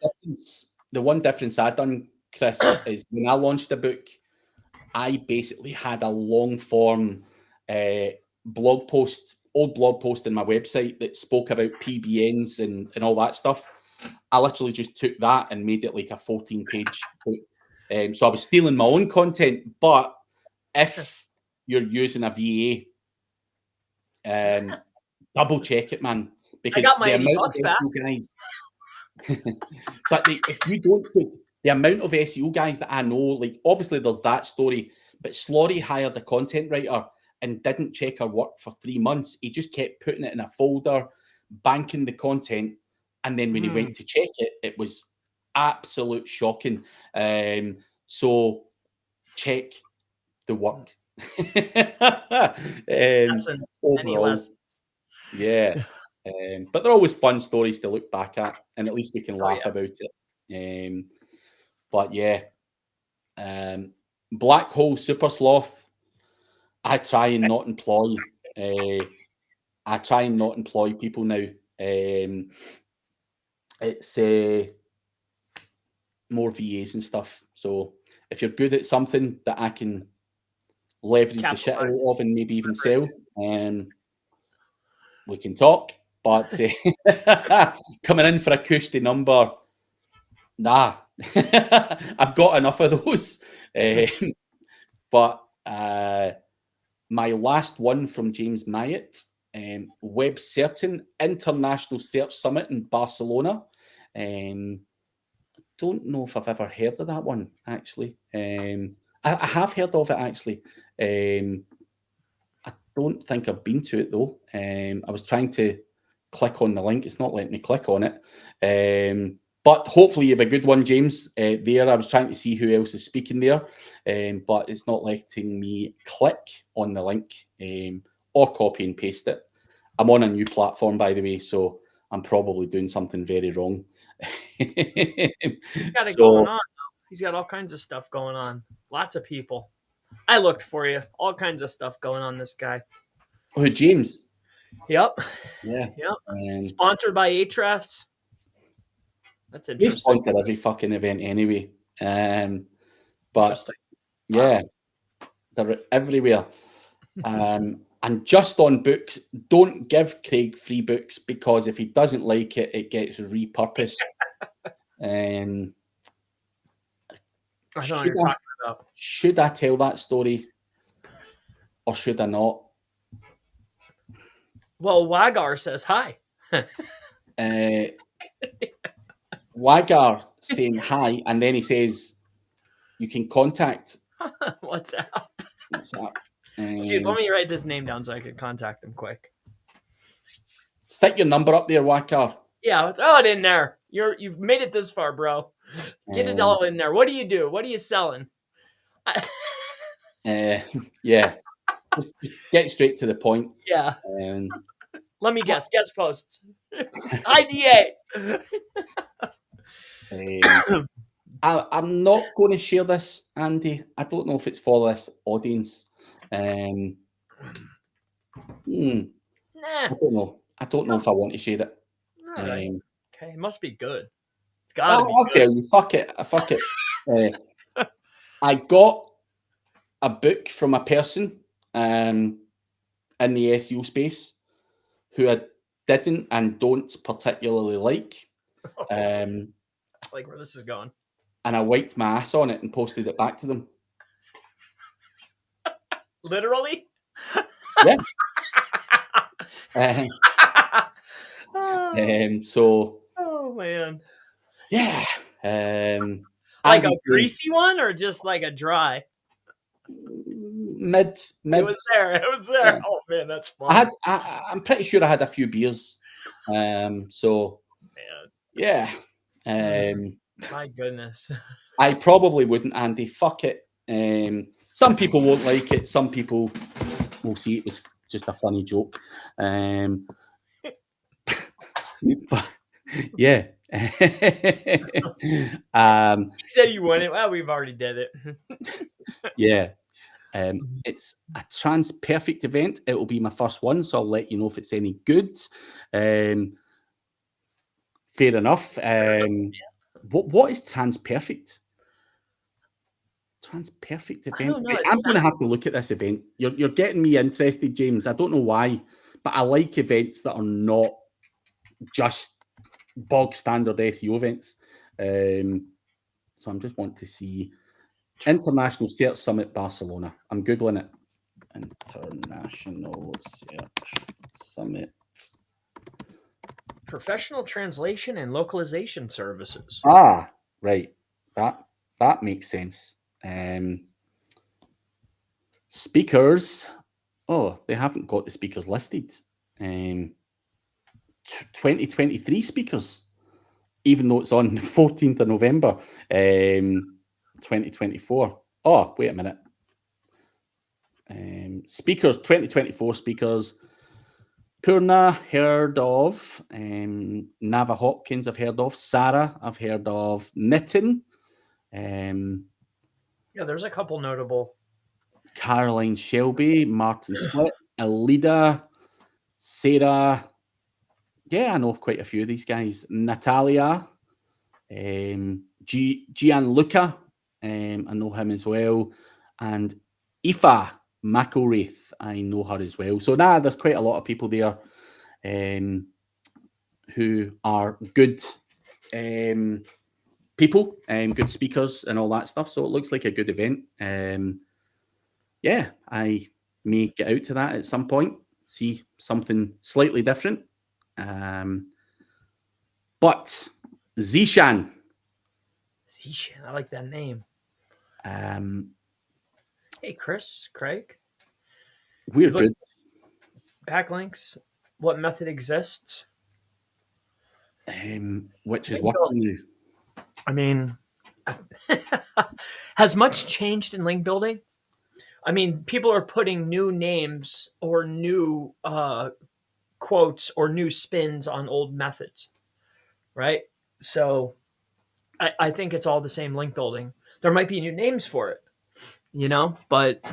The one difference I done, Chris, is when I launched the book, I basically had a long form blog post in my website that spoke about PBNs and all that stuff. I literally just took that and made it like a 14-page book. So I was stealing my own content, but if you're using a VA, double check it, man. Because I got my the amount of SEO guys, but if you don't put the amount of SEO guys that I know, like obviously there's that story, but Slorry hired a content writer and didn't check her work for 3 months. He just kept putting it in a folder, banking the content, and then when he went to check it, it was absolute shocking. So check the work. Overall, yeah. But they're always fun stories to look back at, and at least we can laugh about it. But yeah, Black Hole Super Sloth. I try and not employ. I try and not employ people now. It's more VAs and stuff. So if you're good at something that I can leverage the shit out of and maybe even sell, we can talk. But coming in for a cushy number, nah. I've got enough of those. But my last one from James Myatt, Web Certain International Search Summit in Barcelona. don't know if I've ever heard of that one, actually. I have heard of it, actually. I don't think I've been to it, though. I was trying to click on the link. It's not letting me click on it. But hopefully you have a good one, James, there. I was trying to see who else is speaking there, but it's not letting me click on the link or copy and paste it. I'm on a new platform, by the way, so I'm probably doing something very wrong. He's got it going on. He's got all kinds of stuff going on. Lots of people. I looked for you. All kinds of stuff going on, this guy. Oh, James? Yep. Yeah. Yep. Sponsored by Ahrefs. That's interesting. They sponsor every fucking event anyway. But yeah, they're everywhere. And just on books, don't give Craig free books, because if he doesn't like it, it gets repurposed. I don't know what you're talking about. Should I tell that story or should I not? Well, Wagar says hi. Wagar saying hi, and then he says you can contact WhatsApp. WhatsApp. Dude, let me write this name down so I can contact him quick. Stick your number up there, Wagar. Yeah, throw it in there. You've made it this far, bro. Get it all in there. What do you do? What are you selling? Yeah, just get straight to the point. Yeah. Let me guess. Guest posts. IDA. I'm not going to share this, Andy. I don't know if it's for this audience. Nah. I don't know. I don't know if I want to share it. All right. Okay, it must be good. It's gotta be I'll good. tell you. Fuck it. I got a book from a person in the SEO space who I didn't and don't particularly like. Like where this is going. And I wiped my ass on it and posted it back to them. Literally? Yeah. So. Oh man. Yeah. Like a greasy one or just like a dry? Mid. It was there. Yeah. Oh man, that's fun. I'm pretty sure I had a few beers. So. Man. Yeah. My goodness. I probably wouldn't, Andy. Fuck it. Some people won't like it. Some people will see it was just a funny joke. But, yeah. You said you wouldn't. Well, we've already did it. Yeah. It's a trans perfect event. It will be my first one, so I'll let you know if it's any good. Fair enough. What is trans perfect? Trans perfect event. I'm going to have to look at this event. You're getting me interested, James. I don't know why, but I like events that are not just bog standard SEO events. So I'm just wanting to see International Search Summit Barcelona. I'm Googling it. International Search Summit. Professional translation and localization services. Ah, right. That makes sense. Speakers. Oh, they haven't got the speakers listed. 2023 speakers, even though it's on the 14th of November, 2024. Oh, wait a minute. Speakers, 2024 speakers. Purna, heard of. Nava Hopkins, I've heard of. Sarah, I've heard of. Nitin. Yeah, there's a couple notable. Caroline Shelby, Martin Split, Alida, Sarah. Yeah, I know quite a few of these guys. Natalia, Gianluca, I know him as well. And Aoife McElraith, I know her as well. So there's quite a lot of people there who are good people, good speakers and all that stuff. So it looks like a good event. Yeah, I may get out to that at some point, see something slightly different. But Zishan, Zishan, I like that name. Hey, Chris, Craig. We're good. Backlinks. What method exists? Which is working now. I mean, has much changed in link building? I mean, people are putting new names or new quotes or new spins on old methods, right? So I think it's all the same link building. There might be new names for it, but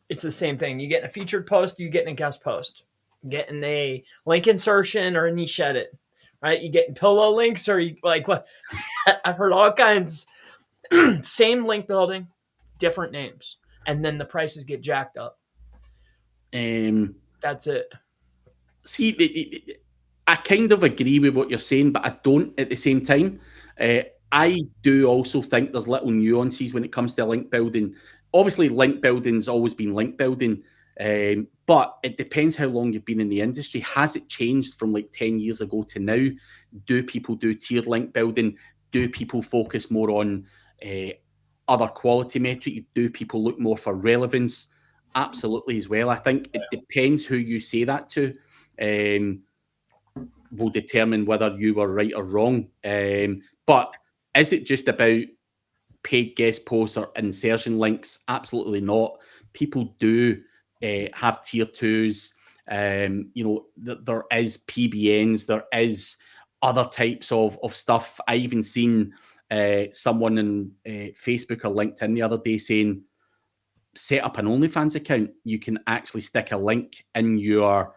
it's the same thing. You get a featured post, you get a guest post, you getting a link insertion or a niche edit, right? You getting pillow links or you like what? I've heard all kinds. Same link building, different names, and then the prices get jacked up. That's it. See, I kind of agree with what you're saying, but I don't at the same time. I do also think there's little nuances when it comes to link building. Obviously, link building's always been link building, but it depends how long you've been in the industry. Has it changed from like 10 years ago to now? Do people do tiered link building? Do people focus more on other quality metrics? Do people look more for relevance? Absolutely as well. I think it depends who you say that to. Will determine whether you were right or wrong. But is it just about paid guest posts or insertion links? Absolutely not. People do have tier twos. There is PBNs. There is other types of stuff. I even seen someone in Facebook or LinkedIn the other day saying, set up an OnlyFans account. You can actually stick a link in your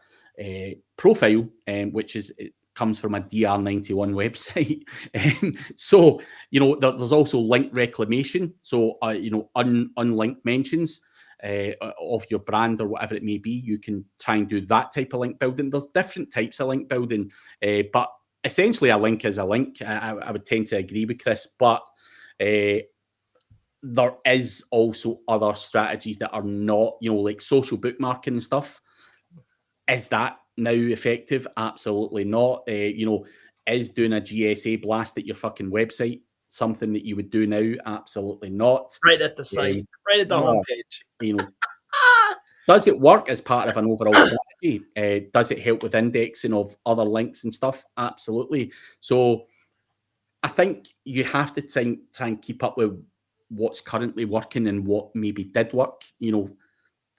profile, which it comes from a DR91 website. So, there's also link reclamation. So, unlinked mentions of your brand or whatever it may be. You can try and do that type of link building. There's different types of link building, but essentially a link is a link. I would tend to agree with Chris, but there is also other strategies that are not, like social bookmarking and stuff. Is that now effective? Absolutely not. Is doing a GSA blast at your fucking website something that you would do now? Absolutely not. Right at the site, right at the homepage. Does it work as part of an overall strategy? Does it help with indexing of other links and stuff? Absolutely. So I think you have to try and keep up with what's currently working and what maybe did work,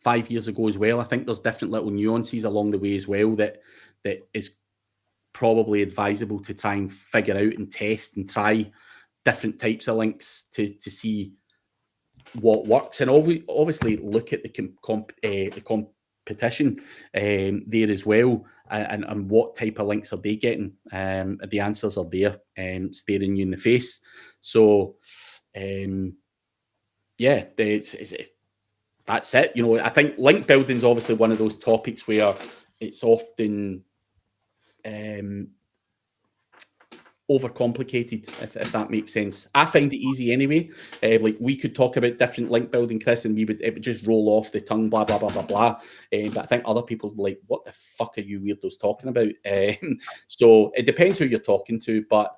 5 years ago as well. I think there's different little nuances along the way as well that is probably advisable to try and figure out and test and try different types of links to see what works. And obviously look at the competition there as well, and what type of links are they getting. The answers are there, staring you in the face. So yeah, that's it. I think link building is obviously one of those topics where it's often overcomplicated, if that makes sense. I find it easy anyway. Like we could talk about different link building, Chris, and it would just roll off the tongue, blah blah blah blah blah. But I think other people are like, "What the fuck are you weirdos talking about?" So it depends who you're talking to, but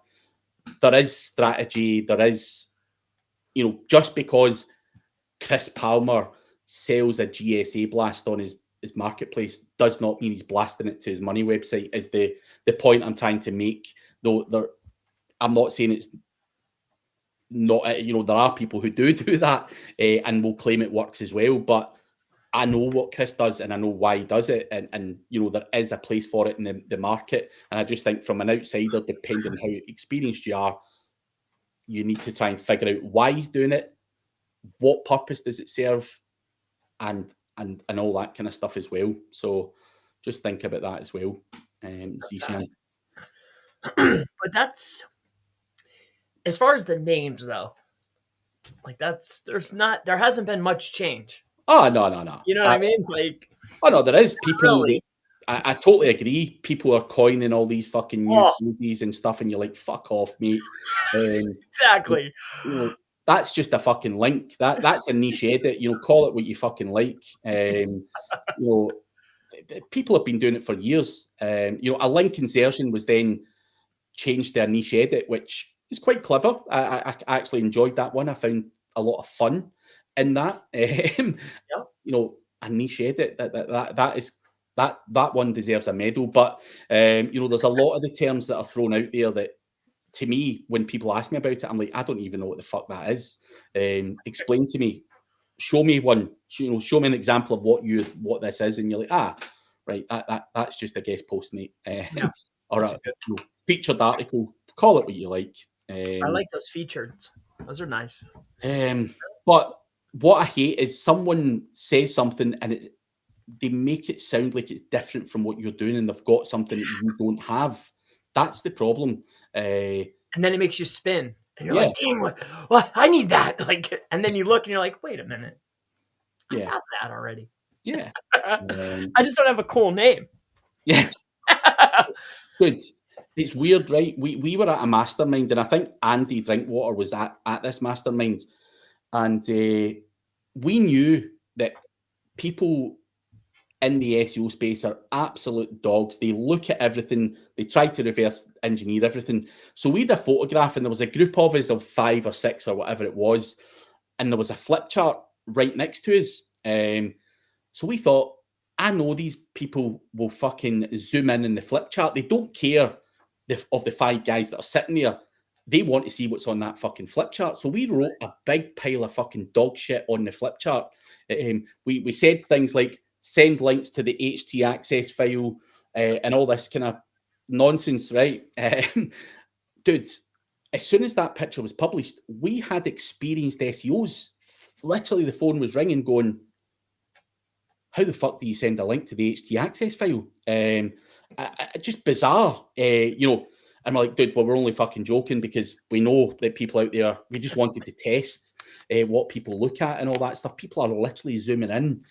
there is strategy. There is, just because Chris Palmer sells a GSA blast on his marketplace does not mean he's blasting it to his money website, is the point I'm trying to make. Though I'm not saying it's not, there are people who do that and will claim it works as well, but I know what Chris does and I know why he does it, and there is a place for it in the market. And I just think from an outsider, depending on how experienced you are, you need to try and figure out why he's doing it, what purpose does it serve, and all that kind of stuff as well. So just think about that as well. Zishan. But that's, as far as the names though, like there hasn't been much change. Oh no. You know what I mean? Like, oh no, there is people. Really? I totally agree. People are coining all these fucking new movies and stuff, and you're like, fuck off, mate. Exactly. That's just a fucking link. That's a niche edit. Call it what you fucking like. People have been doing it for years. A link insertion was then changed to a niche edit, which it's quite clever. I actually enjoyed that one. I found a lot of fun in that. You know, a niche edit that one deserves a medal. But you know, there's a lot of the terms that are thrown out there that, to me, when people ask me about it, I'm like, I don't even know what the fuck that is. Explain to me. Show me one. You know, show me an example of what this is, and you're like, right, that's just a guest post, mate. Or a featured article. Call it what you like. I like those featured. Those are nice. But what I hate is someone says something and they make it sound like it's different from what you're doing, and they've got something that you don't have. That's the problem. And then it makes you spin, and you're like, "Damn, what? I need that!" Like, and then you look and you're like, "Wait a minute, I have that already." Yeah, I just don't have a cool name. Yeah, good. It's weird, right? We were at a mastermind, and I think Andy Drinkwater was at this mastermind, and we knew that people in the SEO space are absolute dogs. They look at everything. They try to reverse engineer everything. So we had a photograph, and there was a group of us of 5 or 6 or whatever it was, and there was a flip chart right next to us. So we thought, I know these people will fucking zoom in the flip chart. They don't care of the 5 guys that are sitting there. They want to see what's on that fucking flip chart. So we wrote a big pile of fucking dog shit on the flip chart. We said things like, send links to the HT access file and all this kind of nonsense, right? Dude, as soon as that picture was published, we had experienced SEOs. Literally, the phone was ringing going, how the fuck do you send a link to the HT access file? Just bizarre, you know. And we're like, dude, well, we're only fucking joking because we know that people out there, we just wanted to test what people look at and all that stuff. People are literally zooming in,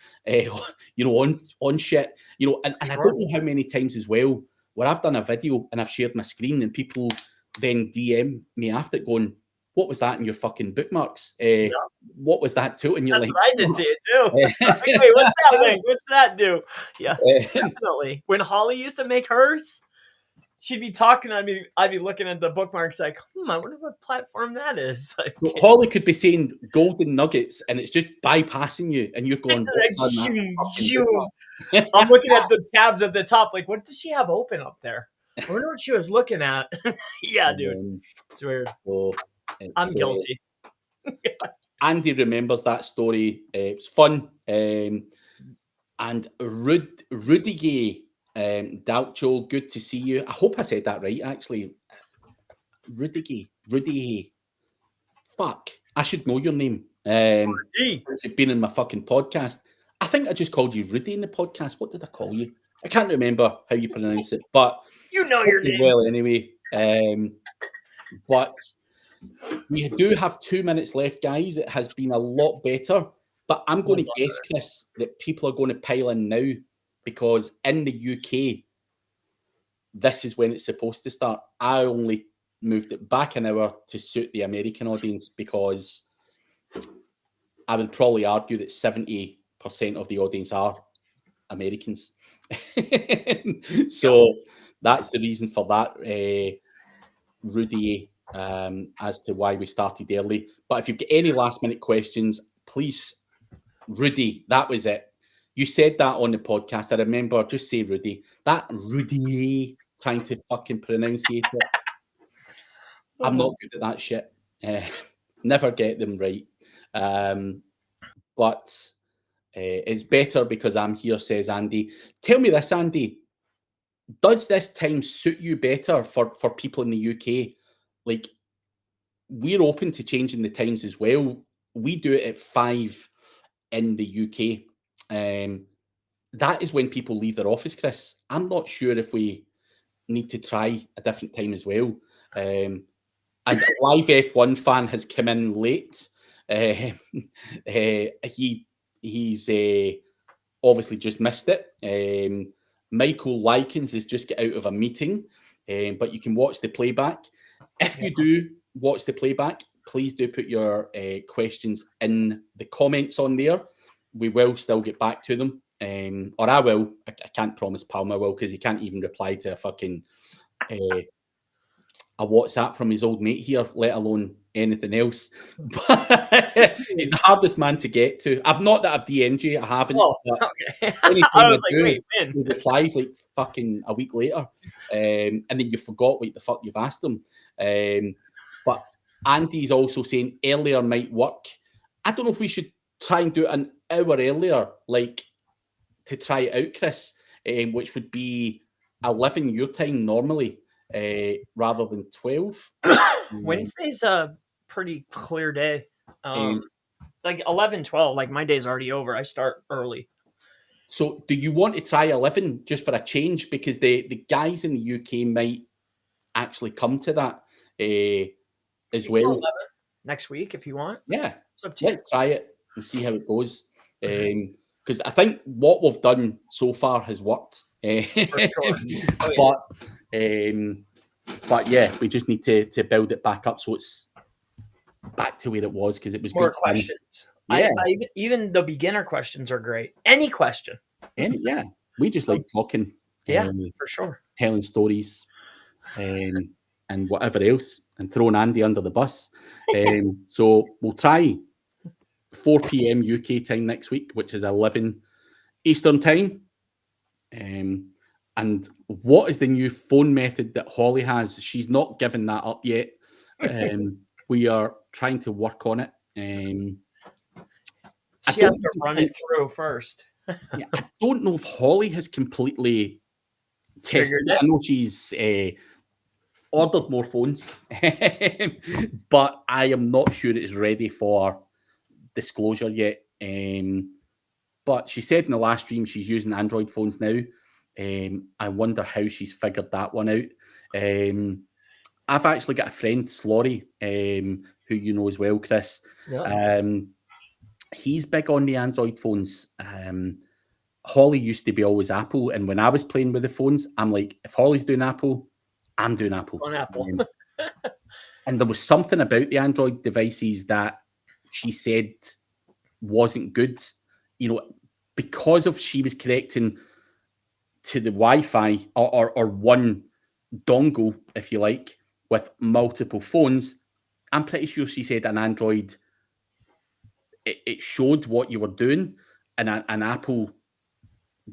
you know, on shit, you know, and I don't know how many times as well where I've done a video and I've shared my screen and people then DM me after it going, what was that in your fucking bookmarks? What was that too? And you're That's like, what I did to it too. Like, wait, what's that link? What's that do? Yeah, definitely. When Holly used to make hers, she'd be talking. I'd be looking at the bookmarks like, I wonder what platform that is. Like, so Holly could be saying golden nuggets and it's just bypassing you, and you're going, what's like, I'm looking at the tabs at the top. Like, what does she have open up there? I wonder what she was looking at. Yeah, dude, it's weird. I'm guilty. Andy remembers that story. It was fun. And Rudiger, Dalcho, good to see you. I hope I said that right, actually. Rudiger. Fuck. I should know your name. Since you've been in my fucking podcast. I think I just called you Rudy in the podcast. What did I call you? I can't remember how you pronounce it, but you know your name. Well, anyway. But we do have 2 minutes left, guys. It has been a lot better. But I'm going to guess, Chris, that people are going to pile in now because in the UK, this is when it's supposed to start. I only moved it back an hour to suit the American audience because I would probably argue that 70% of the audience are Americans. So that's the reason for that, Rudy, as to why we started early. But if you've got any last minute questions, please, Rudy, that was it. You said that on the podcast. I remember, just say Rudy. That Rudy, trying to fucking pronunciate it. I'm not good at that shit. Never get them right. But it's better because I'm here, says Andy. Tell me this, Andy. Does this time suit you better for people in the UK? Like, we're open to changing the times as well. We do it at 5 in the UK. That is when people leave their office, Chris. I'm not sure if we need to try a different time as well. And a live F1 fan has come in late. He's obviously just missed it. Michael Likens has just got out of a meeting, but you can watch the playback. If you do watch the playback, please do put your questions in the comments on there. We will still get back to them. Or I will. I can't promise Palmer will because he can't even reply to a fucking a WhatsApp from his old mate here, let alone anything else. But he's the hardest man to get to. I've not that I've DM'd you, I haven't. Oh, But okay. anytime I was like, do, wait, when? he replies like fucking a week later. And then you forgot what the fuck you've asked him. But Andy's also saying earlier might work. I don't know if we should try and do it an hour earlier, like to try it out, Chris, which would be 11 your time normally, rather than 12. Wednesday's a pretty clear day. Like 11, 12, like my day's already over. I start early. So do you want to try 11 just for a change? Because the guys in the UK might actually come to that as well. Next week, if you want. Yeah, let's try it and see how it goes. Because I think what we've done so far has worked. Sure. But yeah, we just need to build it back up so it's back to where it was, because it was more good questions. Yeah, even the beginner questions are great. Any question. Yeah, we just like talking. Yeah, for sure. Telling stories, and whatever else, and throwing Andy under the bus. So we'll try 4 p.m. UK time next week, which is 11 Eastern time. And what is the new phone method that Holly has? She's not given that up yet. We are trying to work on it. She has to run it through first. Yeah, I don't know if Holly has completely tested it. I know she's ordered more phones, but I am not sure it's ready for disclosure yet. But she said in the last stream she's using Android phones now. I wonder how she's figured that one out. I've actually got a friend, Slory, who you know as well, Chris. Yeah. He's big on the Android phones. Holly used to be always Apple, and when I was playing with the phones, I'm like, if Holly's doing Apple, I'm doing Apple. On Apple. And there was something about the Android devices that she said wasn't good, because of she was connecting to the Wi-Fi or one dongle, if you like, with multiple phones. I'm pretty sure she said an Android, it showed what you were doing, and an Apple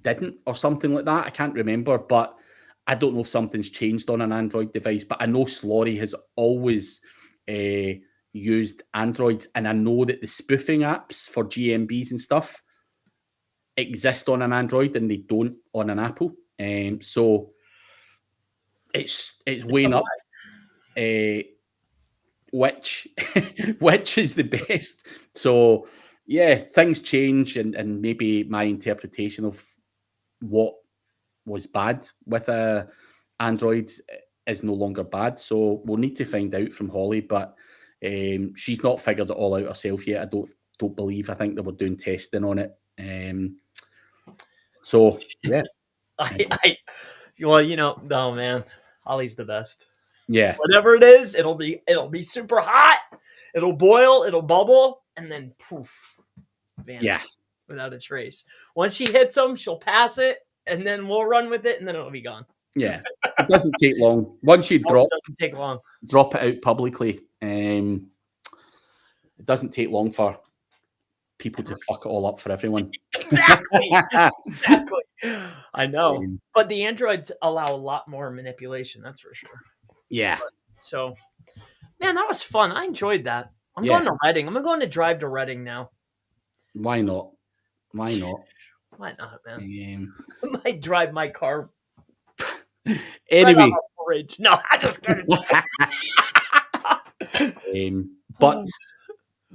didn't, or something like that. I can't remember, but I don't know if something's changed on an Android device. But I know Slory has always used Androids, and I know that the spoofing apps for GMBs and stuff exist on an Android and they don't on an Apple. So it's weighing up which is the best. So yeah, things change, and maybe my interpretation of what was bad with Android is no longer bad. So we'll need to find out from Holly, but she's not figured it all out herself yet. I don't believe. I think they were doing testing on it. So yeah, oh man, Holly's the best. Yeah, whatever it is, it'll be super hot. It'll boil, it'll bubble, and then poof, vanish. Yeah, without a trace. Once she hits them, she'll pass it, and then we'll run with it, and then it'll be gone. Yeah, it doesn't take long. Once you it doesn't take long. Drop it out publicly. It doesn't take long for people to fuck it all up for everyone. Exactly. I know, but the Androids allow a lot more manipulation. That's for sure. Yeah. So, man, that was fun. I enjoyed that. I'm going to Reading. I'm going to drive to Reading now. Why not? Why not? Why not, man? I might drive my car. Anyway. Right on the bridge. No, I just kidding. But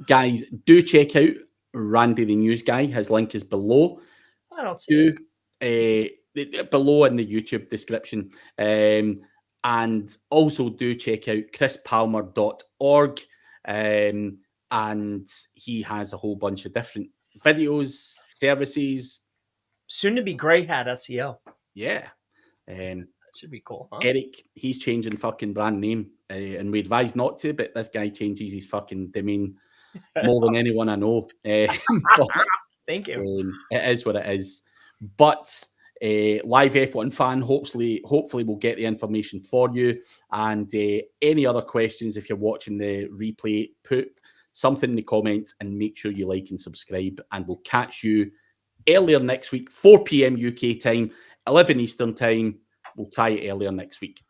guys, do check out Randy the News Guy. His link is below. I don't see it. Below in the YouTube description. And also do check out chrispalmer.org. And he has a whole bunch of different videos, services. Soon to be Grey Hat SEO. Yeah. That should be cool, huh? Eric, he's changing fucking brand name. And we advise not to, but this guy changes his fucking domain more than anyone I know. Thank you. It is what it is. But live F1 fan, hopefully we'll get the information for you. And any other questions, if you're watching the replay, put something in the comments and make sure you like and subscribe. And we'll catch you earlier next week, 4 p.m. UK time, 11 Eastern time. We'll try it earlier next week.